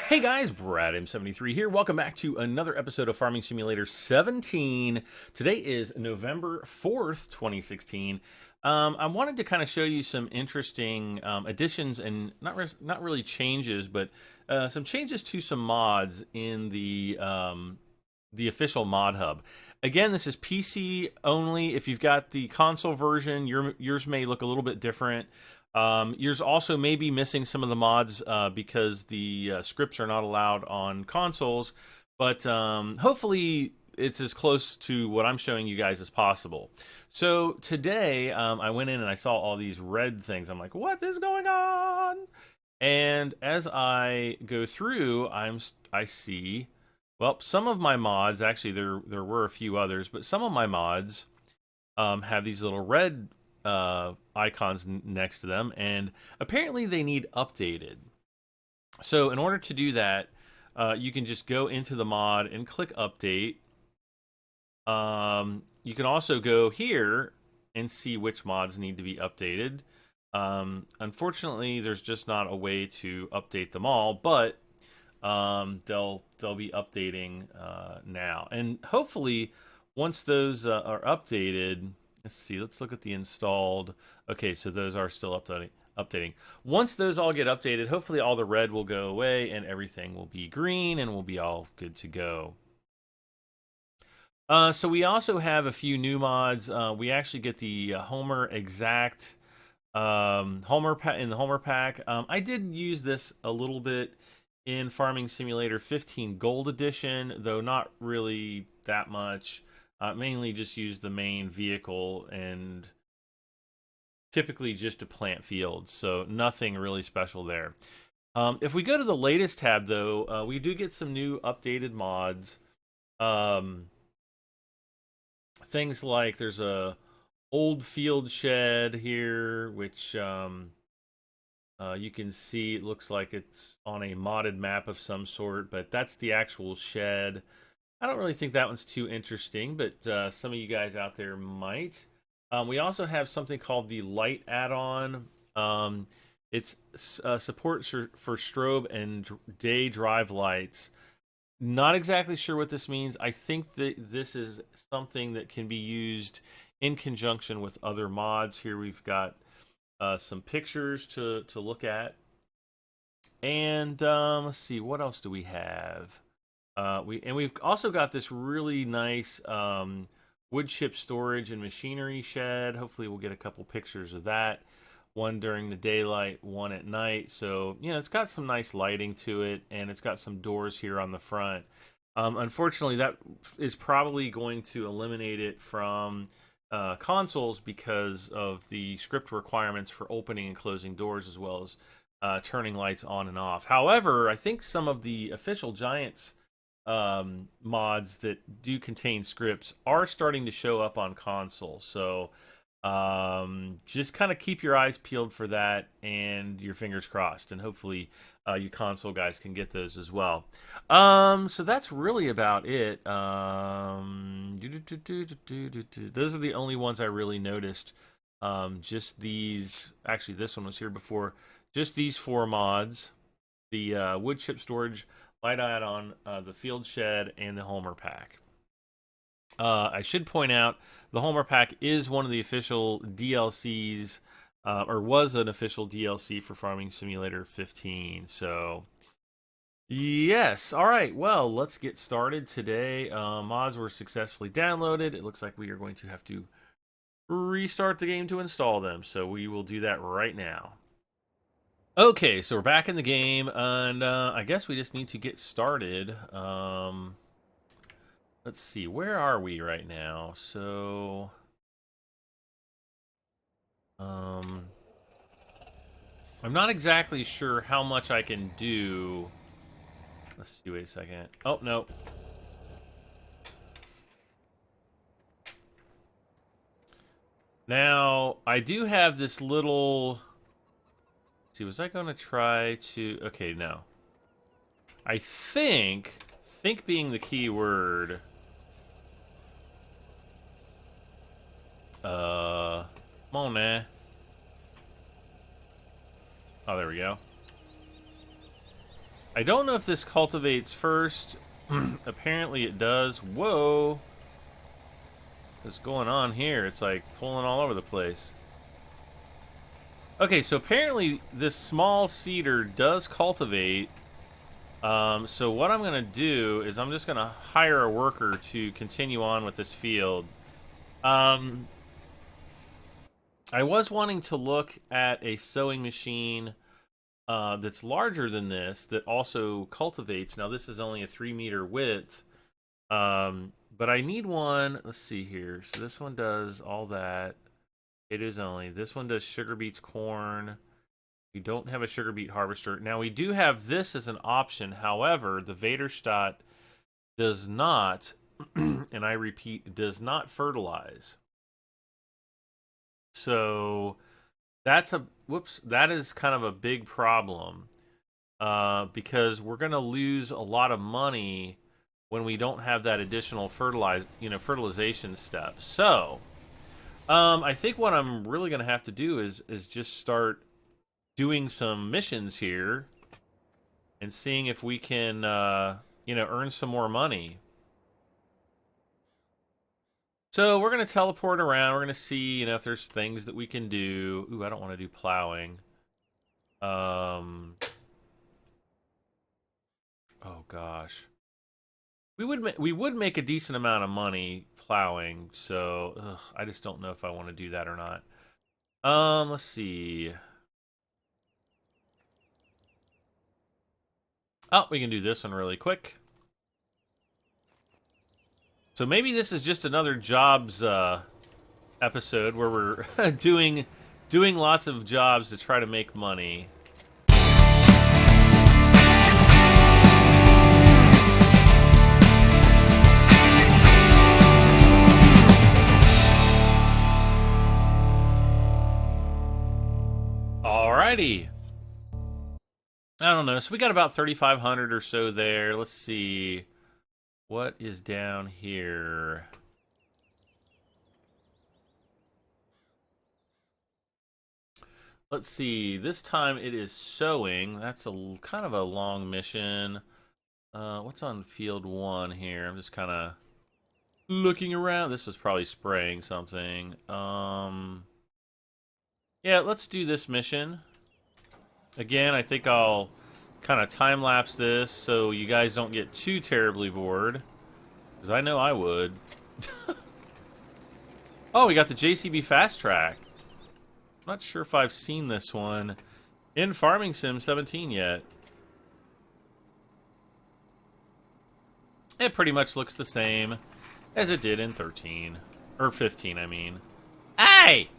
Hey guys, Brad M73 here. Welcome back to another episode of Farming Simulator 17. Today is November 4th, 2016. I wanted to kind of show you some interesting additions and not really changes, but some changes to some mods in the official mod hub. Again, this is PC only. If you've got the console version, yours may look a little bit different. Yours also may be missing some of the mods because the scripts are not allowed on consoles, but hopefully it's as close to what I'm showing you guys as possible. So today I went in and I saw all these red things. I'm like, what is going on? And as I go through, I see, well, some of my mods, actually there were a few others, but some of my mods have these little red icons next to them, and apparently they need updated. So in order to do that, you can just go into the mod and click update. You can also go here and see which mods need to be updated. Unfortunately, there's just not a way to update them all, but they'll be updating now, and hopefully once those are updated. Let's see, let's look at the installed. Okay, so those are still updating. Once those all get updated, hopefully all the red will go away and everything will be green and we'll be all good to go. So we also have a few new mods. We actually get the Homer Exact Homer in the Homer pack. I did use this a little bit in Farming Simulator 15 Gold Edition, though not really that much. Mainly just use the main vehicle and typically just to plant fields, so nothing really special there. If we go to the latest tab, though, we do get some new updated mods. Things like there's a old field shed here, which you can see it looks like it's on a modded map of some sort, but that's the actual shed. I don't really think that one's too interesting, but some of you guys out there might. We also have something called the Light add-on. It's support for strobe and day drive lights. Not exactly sure what this means. I think that this is something that can be used in conjunction with other mods. Here we've got some pictures to look at. And let's see, what else do we have? We've also got this really nice wood chip storage and machinery shed. Hopefully we'll get a couple pictures of that. One during the daylight, one at night. So, you know, it's got some nice lighting to it, and it's got some doors here on the front. Unfortunately, that is probably going to eliminate it from consoles because of the script requirements for opening and closing doors, as well as turning lights on and off. However, I think some of the official Giants mods that do contain scripts are starting to show up on console, so just kind of keep your eyes peeled for that and your fingers crossed, and hopefully you console guys can get those as well. So that's really about it. Those are the only ones I really noticed. Just these, actually this one was here before, just these 4 mods: the wood chip storage, light add-on, the field shed, and the Homer pack. I should point out the Homer pack is one of the official DLCs, or was an official DLC for Farming Simulator 15. So, yes. All right. Well, let's get started today. Mods were successfully downloaded. It looks like we are going to have to restart the game to install them. So we will do that right now. Okay, so we're back in the game, and I guess we just need to get started. Let's see, where are we right now? So, I'm not exactly sure how much I can do. Let's see, wait a second. Oh, no. Now, I do have this little... Let's see, was I going to try to... Okay, no. I think being the key word... Come on, nah. Oh, there we go. I don't know if this cultivates first. Apparently it does. Whoa. What's going on here? It's like pulling all over the place. Okay, so apparently this small seeder does cultivate. So what I'm going to do is I'm just going to hire a worker to continue on with this field. I was wanting to look at a sowing machine that's larger than this that also cultivates. Now this is only a 3-meter width, but I need one. Let's see here. So this one does all that. It is only this one does sugar beets, corn. We don't have a sugar beet harvester. Now we do have this as an option. However, the Vaderstadt does not, and I repeat, does not fertilize. So that's that is kind of a big problem because we're going to lose a lot of money when we don't have that additional fertilization step. So I think what I'm really going to have to do is just start doing some missions here and seeing if we can earn some more money. So we're going to teleport around. We're going to see, if there's things that we can do. Ooh, I don't want to do plowing. Oh gosh. We would make a decent amount of money plowing, so I just don't know if I want to do that or not. Let's see. Oh, we can do this one really quick. So maybe this is just another jobs episode where we're doing lots of jobs to try to make money. Alrighty. I don't know. So we got about 3,500 or so there. Let's see. What is down here? Let's see. This time it is sowing. That's a kind of a long mission. What's on field 1 here? I'm just kind of looking around. This is probably spraying something. Yeah, let's do this mission. Again, I think I'll kind of time-lapse this so you guys don't get too terribly bored. Because I know I would. Oh, we got the JCB Fast Track. I'm not sure if I've seen this one in Farming Sim 17 yet. It pretty much looks the same as it did in 13. Or 15, I mean. Hey!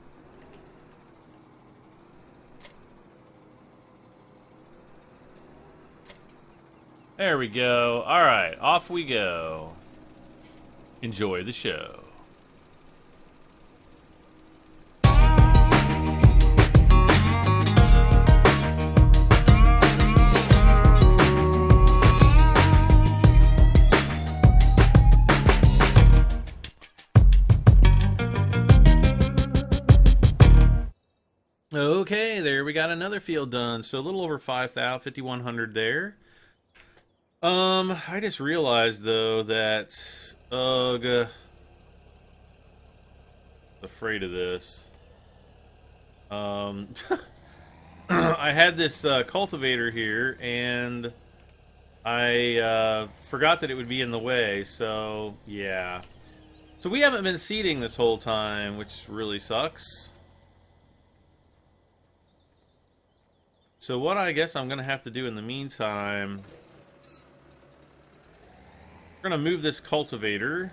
There we go. Alright, off we go. Enjoy the show. Okay, there we got another field done. So a little over 5,100 there. I just realized though that afraid of this. I had this cultivator here and I forgot that it would be in the way, so yeah. So we haven't been seeding this whole time, which really sucks. So what I guess I'm gonna have to do in the meantime, we're gonna move this cultivator.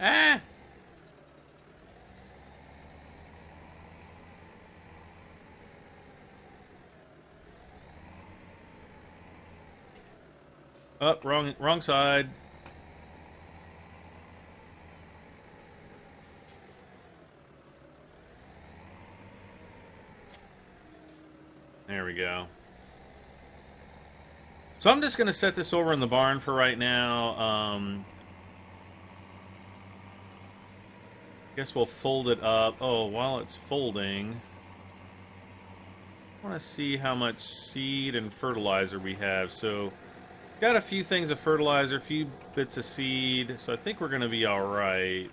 Ah! Oh, wrong side. There we go. So I'm just going to set this over in the barn for right now. Guess we'll fold it up. Oh, while it's folding, I want to see how much seed and fertilizer we have. So, got a few things of fertilizer, a few bits of seed. So I think we're going to be all right.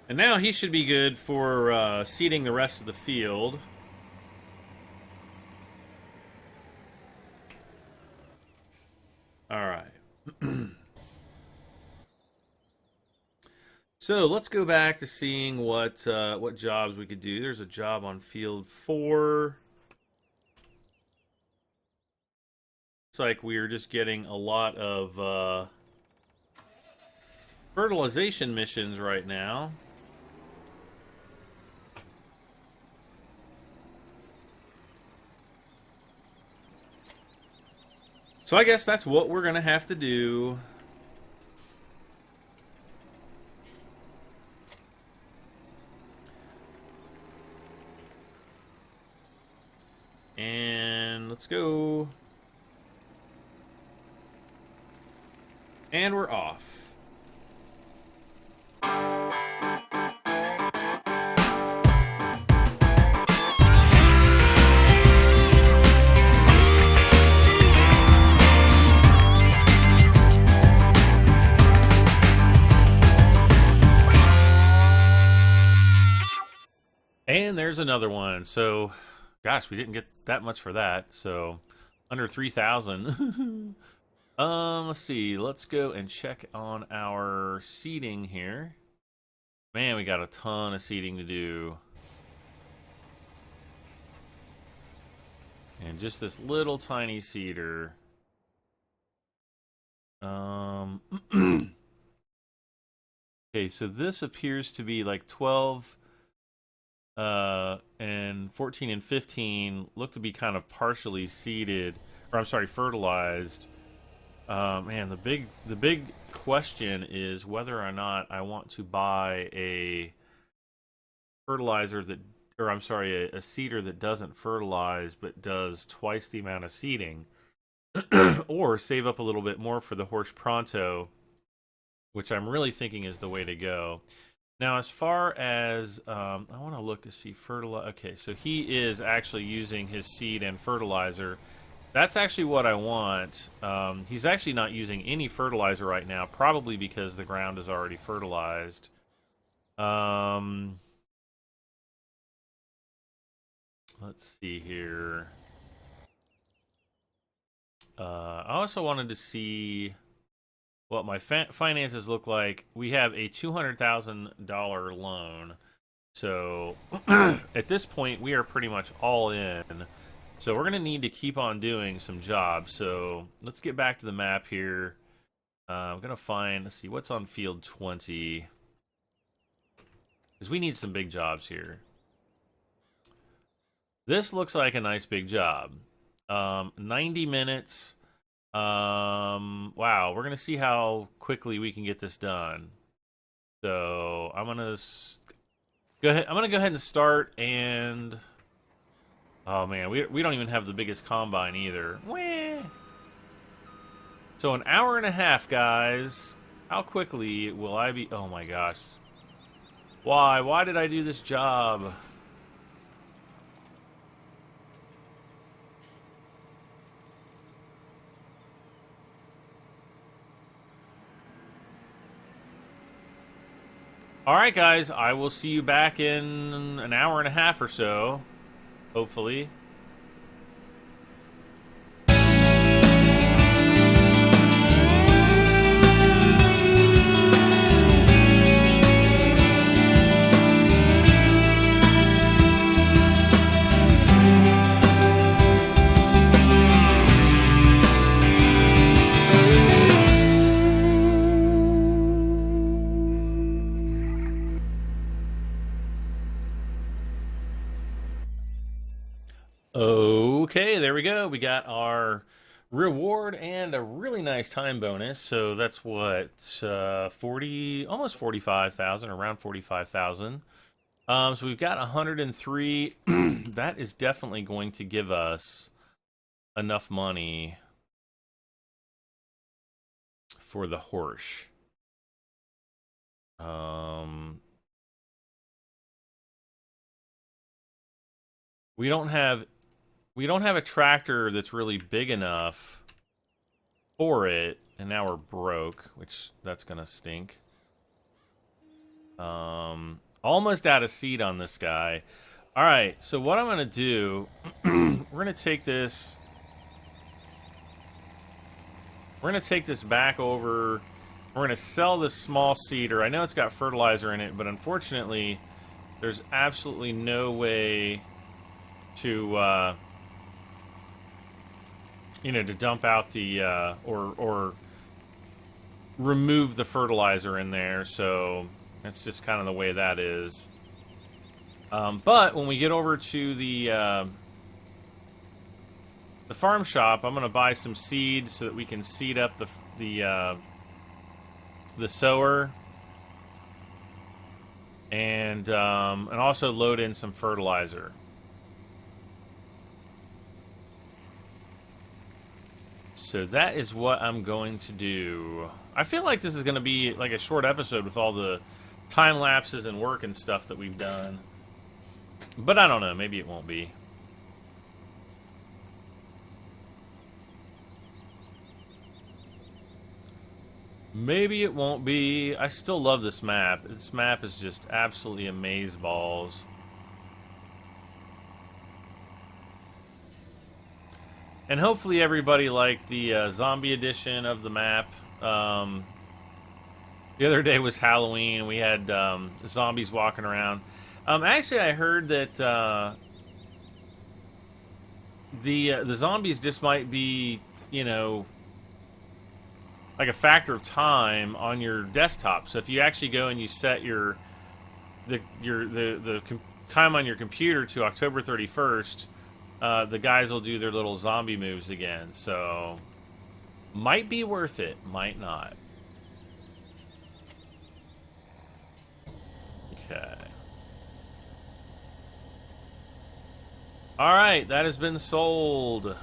And now he should be good for seeding the rest of the field. All right. So let's go back to seeing what jobs we could do. There's a job on field 4. It's like we're just getting a lot of fertilization missions right now. So I guess that's what we're going to have to do. And let's go. And we're off. And there's another one. So, gosh, we didn't get that much for that. So, under 3,000. Let's see. Let's go and check on our seeding here. Man, we got a ton of seeding to do. And just this little tiny seeder. Okay, so this appears to be like 12 and 14 and 15 look to be kind of partially seeded, or I'm sorry, fertilized. Man, the big question is whether or not I want to buy a fertilizer that, or I'm sorry, a seeder that doesn't fertilize but does twice the amount of seeding, or save up a little bit more for the horse pronto, which I'm really thinking is the way to go. Now, as far as, I want to look to see fertilizer. Okay, so he is actually using his seed and fertilizer. That's actually what I want. He's actually not using any fertilizer right now, probably because the ground is already fertilized. Let's see here. I also wanted to see what my finances look like. We have a $200,000 loan. So at this point, we are pretty much all in. So we're going to need to keep on doing some jobs. So let's get back to the map here. I'm going to find, let's see, what's on field 20. Because we need some big jobs here. This looks like a nice big job. 90 minutes. Wow, we're gonna see how quickly we can get this done. So I'm gonna go ahead. I'm gonna go ahead and start. And oh man, we don't even have the biggest combine either. Wah. So an hour and a half, guys. How quickly will I be? Oh my gosh. Why? Why did I do this job? All right, guys, I will see you back in an hour and a half or so, hopefully. Okay, there we go. We got our reward and a really nice time bonus. So that's what, 40, almost 45,000, around 45,000. So we've got 103. That is definitely going to give us enough money for the horse. We don't have a tractor that's really big enough for it, and now we're broke, which that's gonna stink. Almost out of seed on this guy. All right, so what I'm gonna do, we're gonna take this. We're gonna take this back over. We're gonna sell this small seeder. I know it's got fertilizer in it, but unfortunately, there's absolutely no way to, to dump out the or remove the fertilizer in there. So that's just kind of the way that is. But when we get over to the farm shop, I'm gonna buy some seed so that we can seed up the sower, and also load in some fertilizer. So that is what I'm going to do. I feel like this is going to be like a short episode with all the time lapses and work and stuff that we've done. But I don't know, maybe it won't be. Maybe it won't be. I still love this map. This map is just absolutely amazeballs. And hopefully everybody liked the zombie edition of the map. The other day was Halloween, and we had zombies walking around. Actually, I heard that the zombies just might be, like a factor of time on your desktop. So if you actually go and you set the time on your computer to October 31st, the guys will do their little zombie moves again. So might be worth it, might not. Okay. Alright, that has been sold.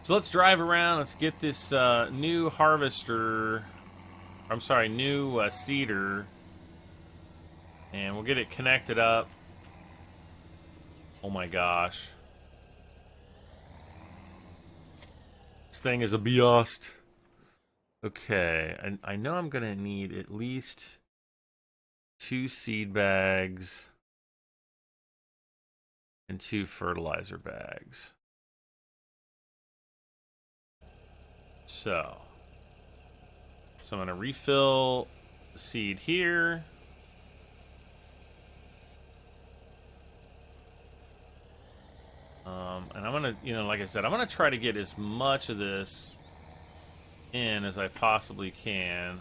So let's drive around. Let's get this new harvester. I'm sorry, new seeder. And we'll get it connected up. Oh my gosh. This thing is a beast. Okay, I know I'm going to need at least 2 seed bags and 2 fertilizer bags. So I'm going to refill the seed here. And I'm going to, like I said, I'm going to try to get as much of this in as I possibly can.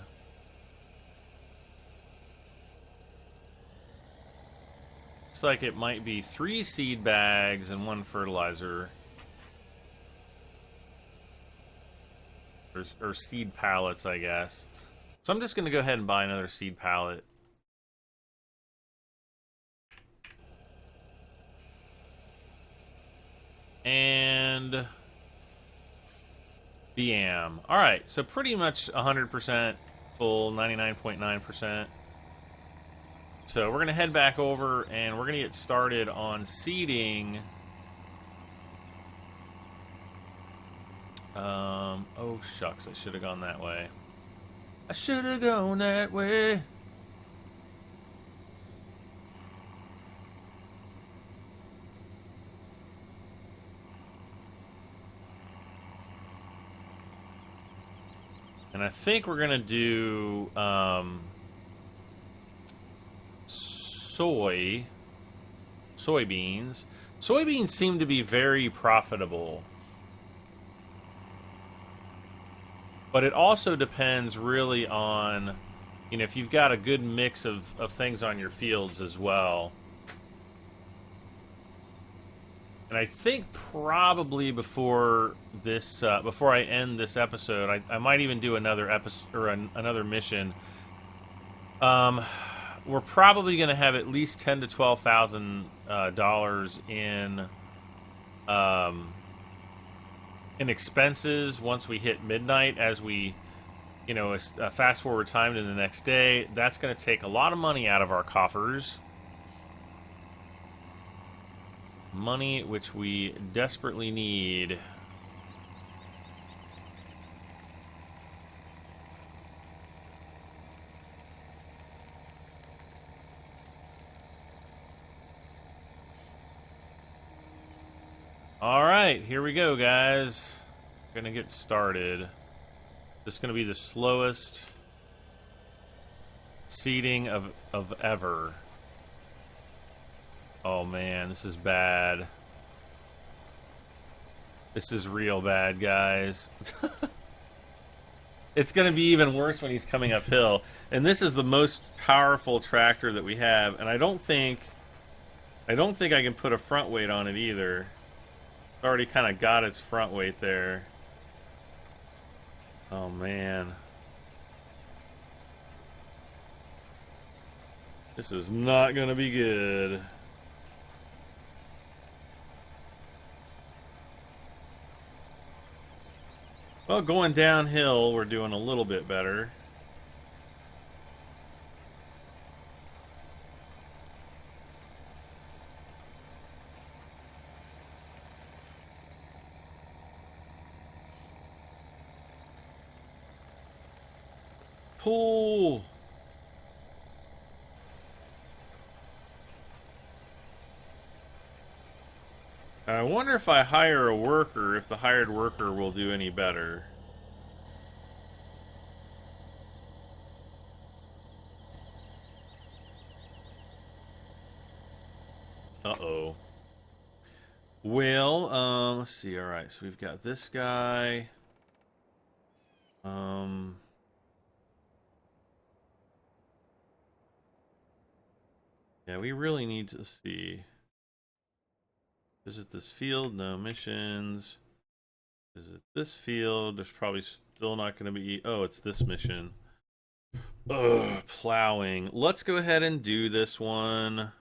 Looks like it might be 3 seed bags and 1 fertilizer. Or seed pallets, I guess. So I'm just going to go ahead and buy another seed pallet. And BAM. Alright, so pretty much 100% full, 99.9%. So we're going to head back over and we're going to get started on seeding. Oh shucks, I should have gone that way. I should have gone that way. And I think we're going to do soybeans. Soybeans seem to be very profitable. But it also depends really on, if you've got a good mix of things on your fields as well. And I think probably before I end this episode, I might even do another episode or another mission Um, we're probably going to have at least $10,000 to $12,000 um, in expenses once we hit midnight. As we, fast forward time to the next day, that's going to take a lot of money out of our coffers. Money which we desperately need. All right, here we go, guys. We're gonna get started. This is gonna be the slowest seeding of ever. Oh man, this is bad. This is real bad, guys. It's gonna be even worse when he's coming uphill. And this is the most powerful tractor that we have, and I don't think I can put a front weight on it either. It's already kind of got its front weight there. Oh man. This is not gonna be good. Well, going downhill, we're doing a little bit better. Pull! I wonder if I hire a worker, if the hired worker will do any better. Uh-oh. Well, let's see. All right, so we've got this guy. Yeah, we really need to see. Visit this field, no missions. Visit this field, there's probably still not going to be... Oh, it's this mission. Ugh, plowing. Let's go ahead and do this one.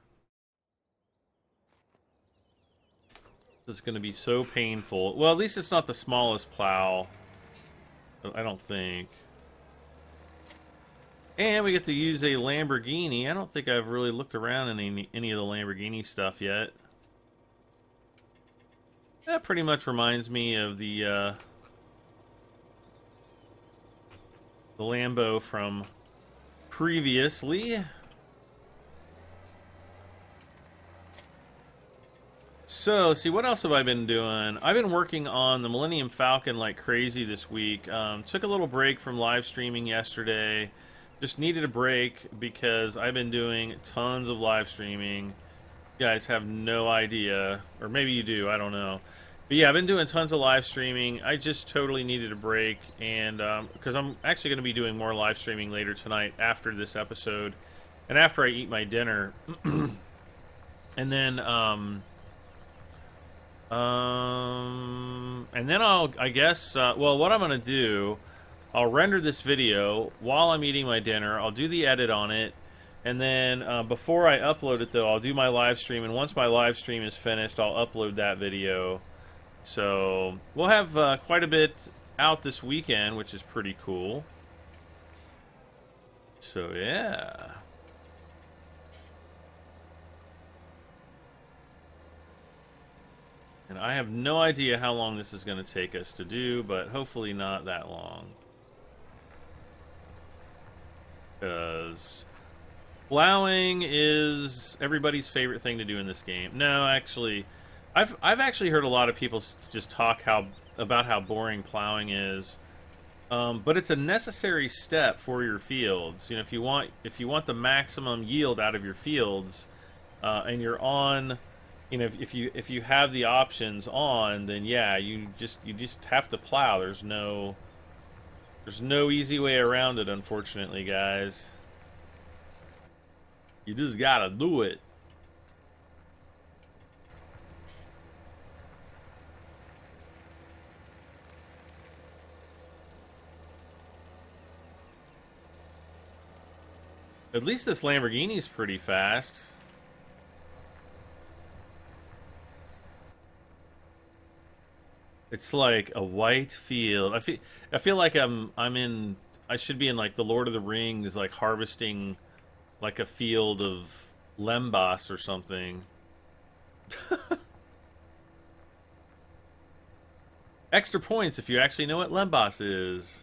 This is going to be so painful. Well, at least it's not the smallest plow. I don't think. And we get to use a Lamborghini. I don't think I've really looked around in any of the Lamborghini stuff yet. That pretty much reminds me of the Lambo from previously. So, let's see, what else have I been doing? I've been working on the Millennium Falcon like crazy this week. Took a little break from live streaming yesterday. Just needed a break because I've been doing tons of live streaming. You guys have no idea, or maybe you do, I don't know. But yeah, I've been doing tons of live streaming. I just totally needed a break, and because I'm actually going to be doing more live streaming later tonight after this episode, and after I eat my dinner. And then I guess, well, what I'm going to do, I'll render this video while I'm eating my dinner. I'll do the edit on it. And then before I upload it, though, I'll do my live stream. And once my live stream is finished, I'll upload that video. So we'll have quite a bit out this weekend, which is pretty cool. So, yeah. And I have no idea how long this is going to take us to do, but hopefully not that long. Because plowing is everybody's favorite thing to do in this game. No, actually, I've actually heard a lot of people just talk about how boring plowing is. But it's a necessary step for your fields. You know, if you want the maximum yield out of your fields, and you're on, you know, if you have the options on, then yeah, you just have to plow. There's no easy way around it, unfortunately, guys. You just gotta do it. At least this Lamborghini's pretty fast. It's like a white field. I feel like I should be in like the Lord of the Rings, like harvesting like a field of lembas or something. Extra points if you actually know what lembas is.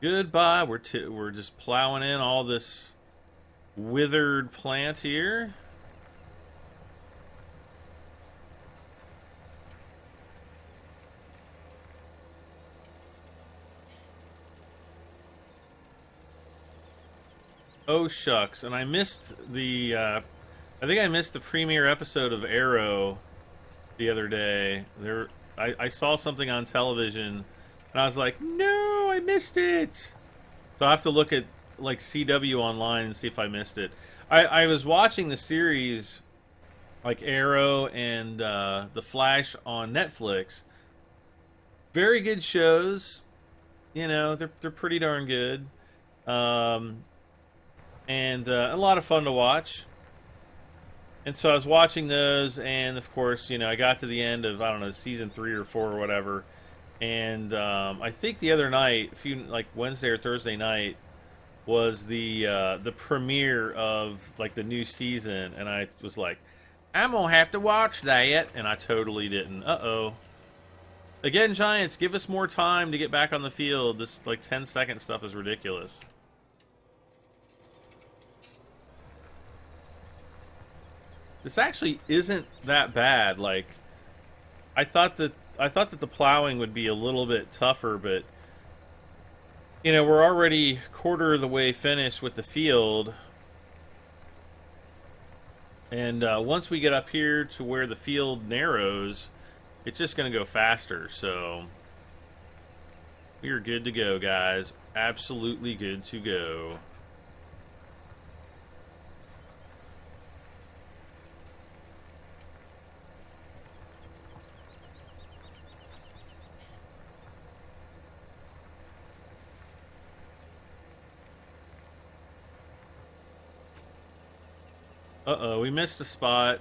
Goodbye. We're just plowing in all this withered plant here. Oh shucks, and I missed the I think I missed the premiere episode of Arrow the other day. I saw something on television and I was like, "No, I missed it." So I have to look at like CW online and see if I missed it. I was watching the series like Arrow and The Flash on Netflix. Very good shows. You know, they're pretty darn good. And a lot of fun to watch. And so I was watching those, and of course, you know, I got to the end of, I don't know, season 3 or 4 or whatever, and I think the other night, like Wednesday or Thursday night, was the premiere of like the new season, and I was like, I'm gonna have to watch that, and I totally didn't. Uh-oh. Again, Giants, give us more time to get back on the field. This like 10-second stuff is ridiculous. This actually isn't that bad. Like, I thought that the plowing would be a little bit tougher, but you know, we're already quarter of the way finished with the field, and once we get up here to where the field narrows, it's just going to go faster. So we are good to go, guys. Absolutely good to go. Uh-oh, we missed a spot.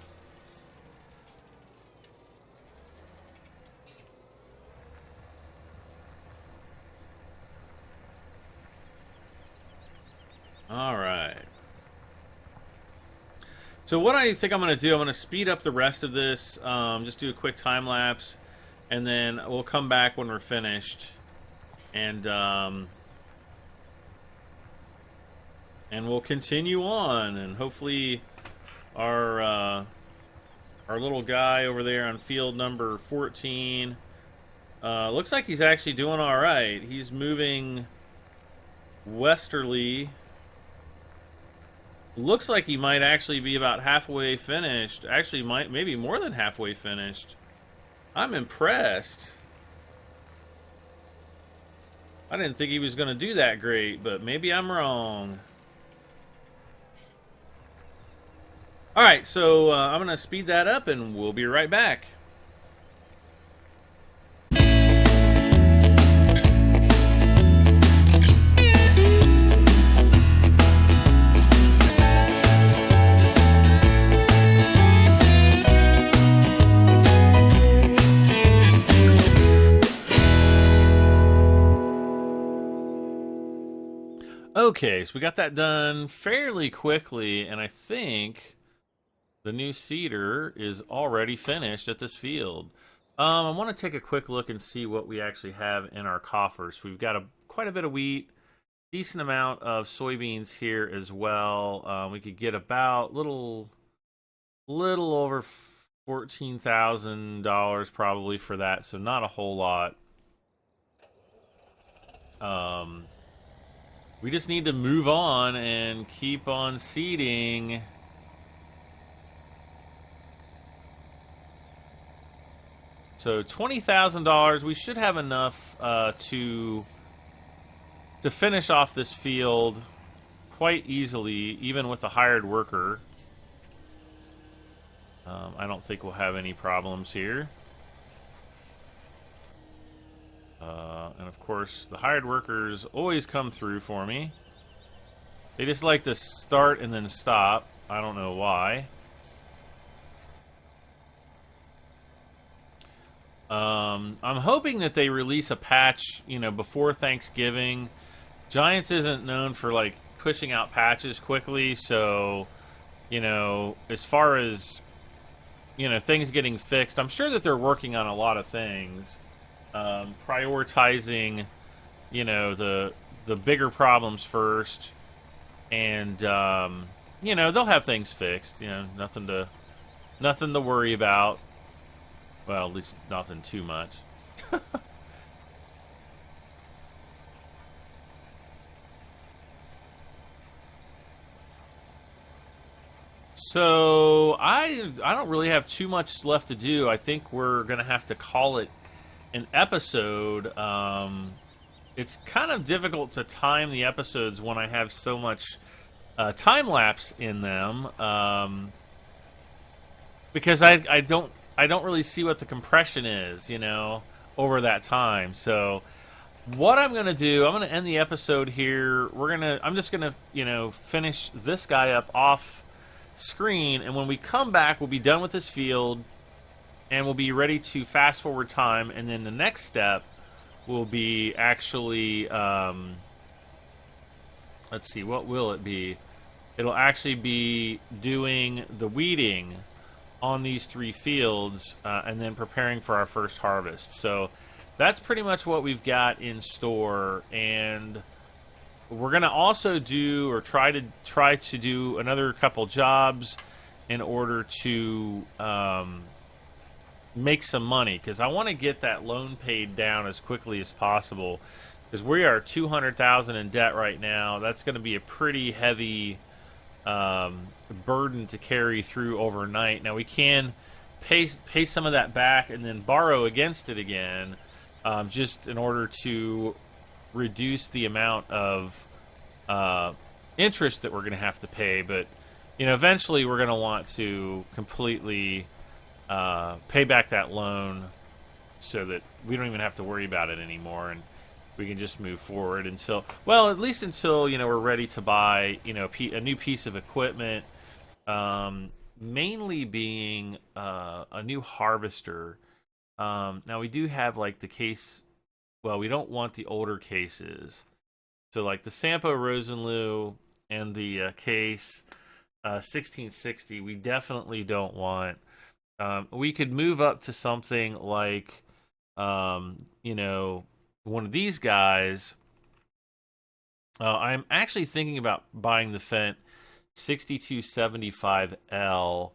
All right. So what I think I'm going to do, I'm going to speed up the rest of this, just do a quick time lapse, and then we'll come back when we're finished, and we'll continue on, and hopefully our little guy over there on field number 14 looks like he's actually doing all right. He's moving westerly. Looks like he might actually be about halfway finished. Actually, maybe more than halfway finished. I'm impressed. I didn't think he was going to do that great, but maybe I'm wrong. Alright, so I'm going to speed that up and we'll be right back. Okay, so we got that done fairly quickly, and I think the new seeder is already finished at this field. I want to take a quick look and see what we actually have in our coffers. We've got quite a bit of wheat, decent amount of soybeans here as well. We could get about little over $14,000 probably for that, so not a whole lot. We just need to move on and keep on seeding. So $20,000, we should have enough to finish off this field quite easily, even with a hired worker. I don't think we'll have any problems here. And of course, the hired workers always come through for me. They just like to start and then stop. I don't know why. I'm hoping that they release a patch, before Thanksgiving. Giants isn't known for, like, pushing out patches quickly, so, as far as, things getting fixed, I'm sure that they're working on a lot of things. Prioritizing, the bigger problems first, and, they'll have things fixed, nothing to worry about. Well, at least nothing too much. So I don't really have too much left to do. I think we're gonna have to call it an episode. It's kind of difficult to time the episodes when I have so much time lapse in them, because I don't really see what the compression is, over that time. So what I'm gonna do, I'm gonna end the episode here. I'm just gonna, finish this guy up off screen, and when we come back, we'll be done with this field, and we'll be ready to fast forward time. And then the next step will be actually, let's see, what will it be? It'll actually be doing the weeding on these 3 fields, and then preparing for our first harvest. So that's pretty much what we've got in store, and we're gonna also do, or try to do, another couple jobs in order to make some money, because I want to get that loan paid down as quickly as possible, because we are $200,000 in debt right now. That's going to be a pretty heavy burden to carry through overnight. Now we can pay some of that back and then borrow against it again, just in order to reduce the amount of interest that we're going to have to pay. But eventually we're going to want to completely pay back that loan, so that we don't even have to worry about it anymore, and we can just move forward until, well, at least until, we're ready to buy, a new piece of equipment, mainly being a new harvester. Now we do have, like, the case, well, we don't want the older cases. So, like, the Sampo Rosenlu and the case 1660, we definitely don't want. We could move up to something like, one of these guys. I'm actually thinking about buying the Fendt 6275L,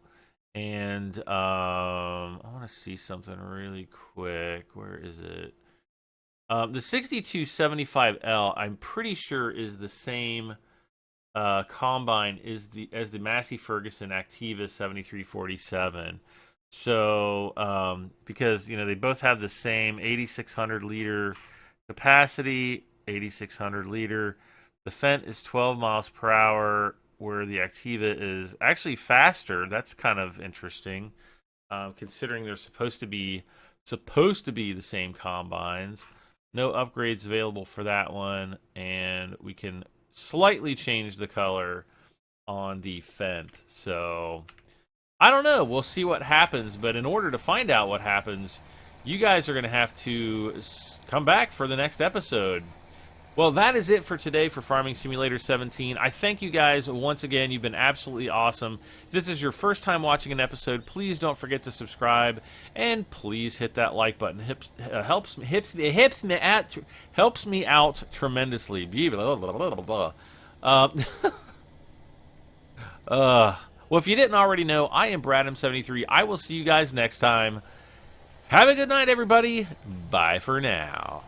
and I want to see something really quick. Where is it? The 6275L, I'm pretty sure, is the same combine as the Massey Ferguson Activa 7347. So, because they both have the same 8,600 liter capacity, 8,600 liter. The Fendt is 12 miles per hour, where the Activa is actually faster. That's kind of interesting, considering they're supposed to be the same combines. No upgrades available for that one, and we can slightly change the color on the Fendt. So I don't know. We'll see what happens, but in order to find out what happens, you guys are going to have to come back for the next episode. Well, that is it for today for Farming Simulator 17. I thank you guys once again. You've been absolutely awesome. If this is your first time watching an episode, please don't forget to subscribe, and please hit that like button. Helps me out tremendously. Well, if you didn't already know, I am Bradham73. I will see you guys next time. Have a good night, everybody. Bye for now.